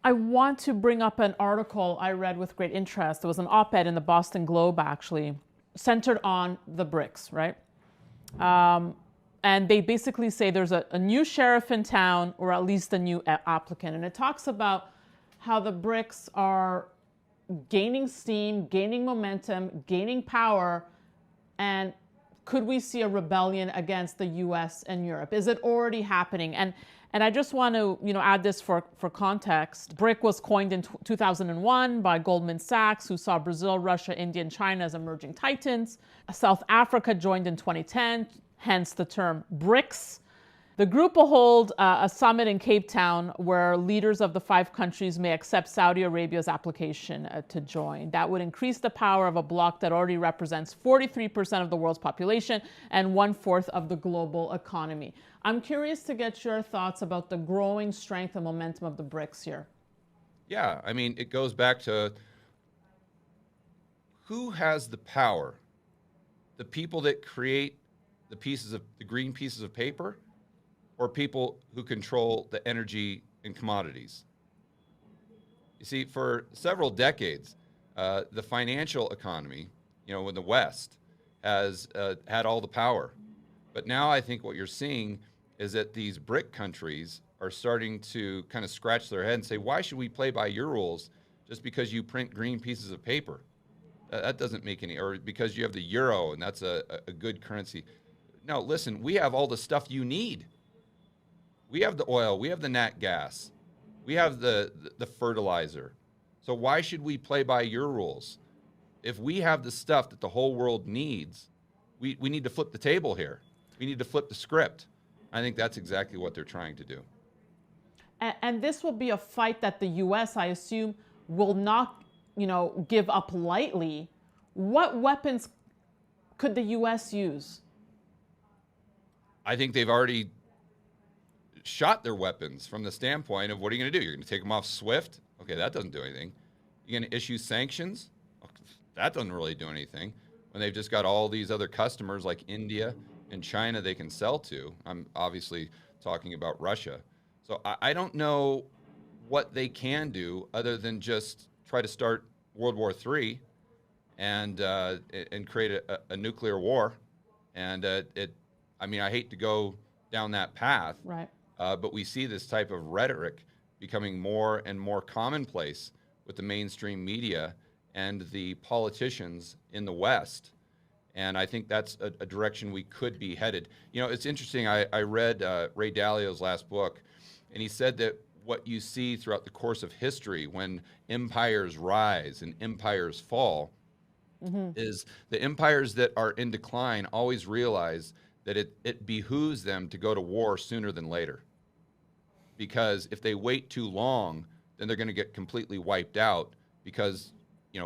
I want to bring up an article I read with great interest. There was an op-ed in the Boston Globe, actually, centered on the BRICS, right? And they basically say there's a new sheriff in town, or at least a new applicant. And it talks about how the BRICS are gaining steam, gaining momentum, gaining power, and could we see a rebellion against the US and Europe? Is it already happening? And I just want to, add this for context. BRIC was coined in 2001 by Goldman Sachs, who saw Brazil, Russia, India, and China as emerging titans. South Africa joined in 2010, hence the term BRICS. The group will hold a summit in Cape Town where leaders of the 5 countries may accept Saudi Arabia's application to join. That would increase the power of a bloc that already represents 43% of the world's population and 1/4 of the global economy. I'm curious to get your thoughts about the growing strength and momentum of the BRICS here. Yeah, I mean, it goes back to who has the power? The people that create the green pieces of paper, or people who control the energy and commodities? You see, for several decades, the financial economy, in the West, has had all the power. But now I think what you're seeing is that these BRIC countries are starting to kind of scratch their head and say, why should we play by your rules just because you print green pieces of paper? That doesn't make any, or because you have the euro and that's a good currency. No, listen, we have all the stuff you need. We have the oil, we have the nat gas, we have the fertilizer. So why should we play by your rules? If we have the stuff that the whole world needs, we need to flip the table here. We need to flip the script. I think that's exactly what they're trying to do. And this will be a fight that the US, I assume, will not, give up lightly. What weapons could the US use? I think they've already shot their weapons from the standpoint of what are you going to do? You're going to take them off SWIFT? Okay, that doesn't do anything. You're going to issue sanctions? That doesn't really do anything. When they've just got all these other customers like India and China they can sell to. I'm obviously talking about Russia. So I don't know what they can do other than just try to start World War III and create a nuclear war. And I hate to go down that path. Right. But we see this type of rhetoric becoming more and more commonplace with the mainstream media and the politicians in the West. And I think that's a direction we could be headed. It's interesting. I read Ray Dalio's last book, and he said that what you see throughout the course of history when empires rise and empires fall is the empires that are in decline always realize that it behooves them to go to war sooner than later. Because if they wait too long, then they're going to get completely wiped out because,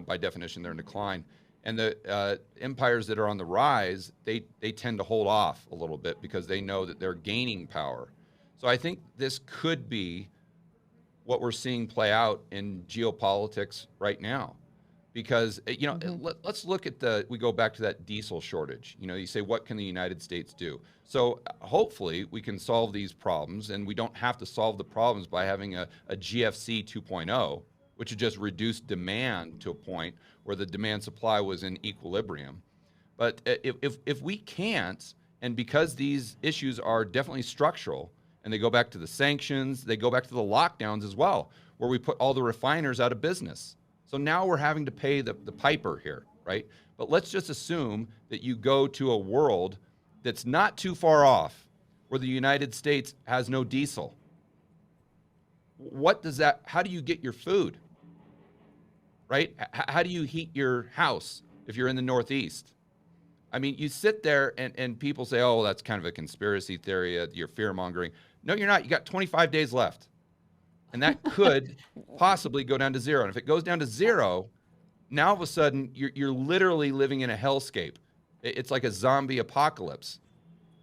by definition, they're in decline. And the empires that are on the rise, they tend to hold off a little bit because they know that they're gaining power. So I think this could be what we're seeing play out in geopolitics right now. Because, let's look at we go back to that diesel shortage. You say, what can the United States do? So hopefully we can solve these problems, and we don't have to solve the problems by having a GFC 2.0, which would just reduce demand to a point where the demand supply was in equilibrium. But if we can't, and because these issues are definitely structural, and they go back to the sanctions, they go back to the lockdowns as well, where we put all the refiners out of business. So now we're having to pay the piper here, right? But let's just assume that you go to a world that's not too far off, where the United States has no diesel. How do you get your food, right? How do you heat your house if you're in the Northeast? You sit there and people say, oh, well, that's kind of a conspiracy theory, you're fear-mongering. No, you're not. You got 25 days left. And that could possibly go down to zero. And if it goes down to zero, now all of a sudden you're literally living in a hellscape. It's like a zombie apocalypse.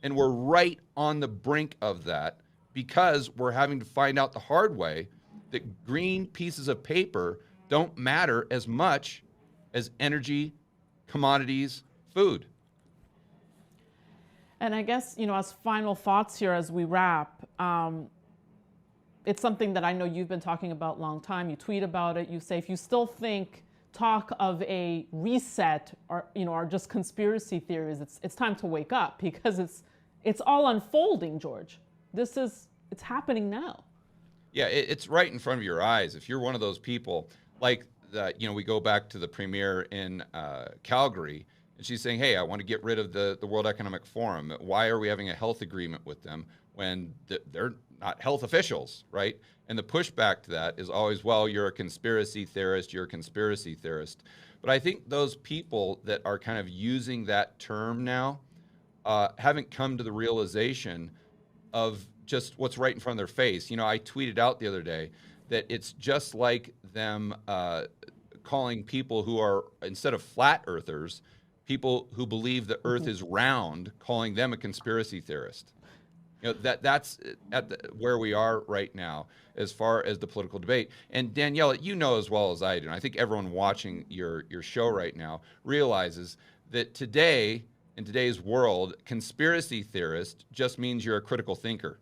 And we're right on the brink of that because we're having to find out the hard way that green pieces of paper don't matter as much as energy, commodities, food. And I guess, as final thoughts here as we wrap, it's something that I know you've been talking about a long time. You tweet about it. You say if you still think talk of a reset are just conspiracy theories, it's time to wake up, because it's all unfolding, George. It's happening now. Yeah, it's right in front of your eyes. If you're one of those people, like that, we go back to the premier in Calgary, and she's saying, hey, I want to get rid of the World Economic Forum. Why are we having a health agreement with them when they're not health officials, right? And the pushback to that is always, well, you're a conspiracy theorist, you're a conspiracy theorist. But I think those people that are kind of using that term now haven't come to the realization of just what's right in front of their face. I tweeted out the other day that it's just like them calling people who are, instead of flat earthers, people who believe the earth is round, calling them a conspiracy theorist. That's where we are right now as far as the political debate. And Danielle, you know as well as I do, and I think everyone watching your show right now realizes that today, in today's world, conspiracy theorist just means you're a critical thinker.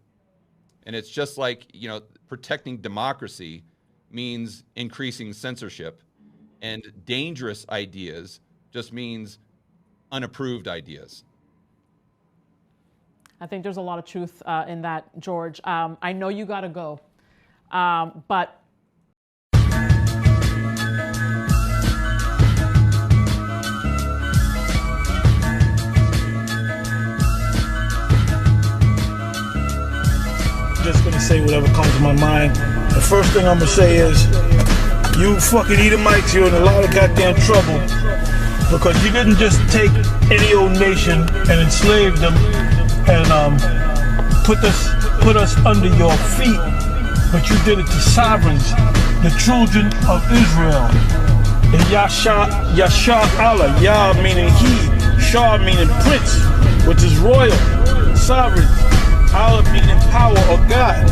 And it's just like, protecting democracy means increasing censorship, and dangerous ideas just means unapproved ideas. I think there's a lot of truth in that, George. I know you got to go, but just gonna say whatever comes to my mind. The first thing I'm gonna say is, you fucking Edomites, you're in a lot of goddamn trouble, because you didn't just take any old nation and enslave them and put us under your feet, but you did it to sovereigns, the children of Israel. And Yasha Allah, Yah meaning he, Shah meaning prince, which is royal, sovereign, Allah meaning power or God.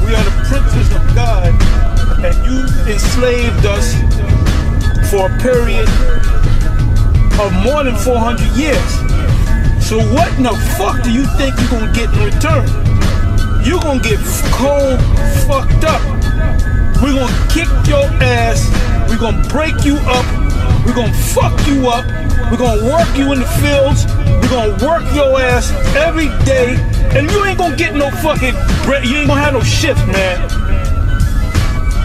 We are the princes of God, and you enslaved us for a period of more than 400 years. So what in the fuck do you think you're gonna get in return? You're gonna get cold fucked up. We're gonna kick your ass. We're gonna break you up. We're gonna fuck you up. We're gonna work you in the fields. We're gonna work your ass every day. And you ain't gonna get no fucking bread. You ain't gonna have no shift, man.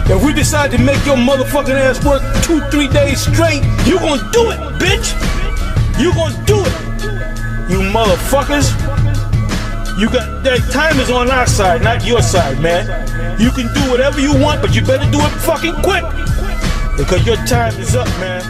If we decide to make your motherfucking ass work 2-3 days straight, you gonna do it, bitch. You gonna do it. You motherfuckers. That time is on our side, not your side, man. You can do whatever you want, but you better do it fucking quick, because your time is up, man.